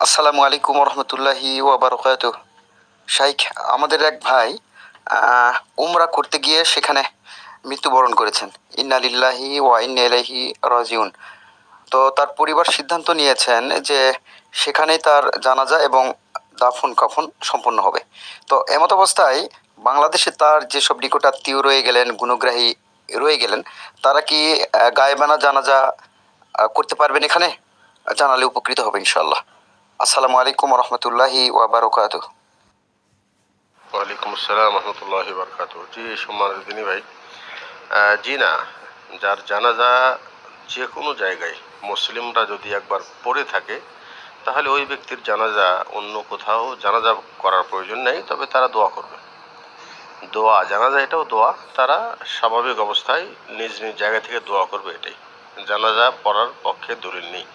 আসসালামু আলাইকুম রহমতুল্লাহি ওয়াবারকাতুহ। শাইখ, আমাদের এক ভাই উমরা করতে গিয়ে সেখানে মৃত্যুবরণ করেছেন। ইন্না লিল্লাহি ওয়া ইন্না ইলাইহি রাজিউন। তো তার পরিবার সিদ্ধান্ত নিয়েছেন যে সেখানেই তার জানাজা এবং দাফন কাফন সম্পন্ন হবে। তো এমত অবস্থায় বাংলাদেশে তার যেসব নিকটাত্মীয় রয়ে গেলেন, গুণগ্রাহী রয়ে গেলেন, তারা কি গায়েবানা জানাজা করতে পারবেন এখানে? জানালে উপকৃত হবে ইনশাল্লাহ। আসসালামু আলাইকুম রহমতুল্লাহি ওয়াবারকাতুহ। ওয়ালাইকুম আসসালাম রহমতুল্লাহি বারকাতু। জি সম্মানিত দিনী ভাই, জি না, যার জানাজা যে কোনো জায়গায় মুসলিমরা যদি একবার পড়ে থাকে তাহলে ওই ব্যক্তির জানাজা অন্য কোথাও জানাজা করার প্রয়োজন নেই, তবে তারা দোয়া করবে। দোয়া জানাজা এটাও দোয়া, তারা স্বাভাবিক অবস্থায় নিজ নিজ জায়গা থেকে দোয়া করবে, এটাই। জানাজা পড়ার পক্ষে দলিল নেই।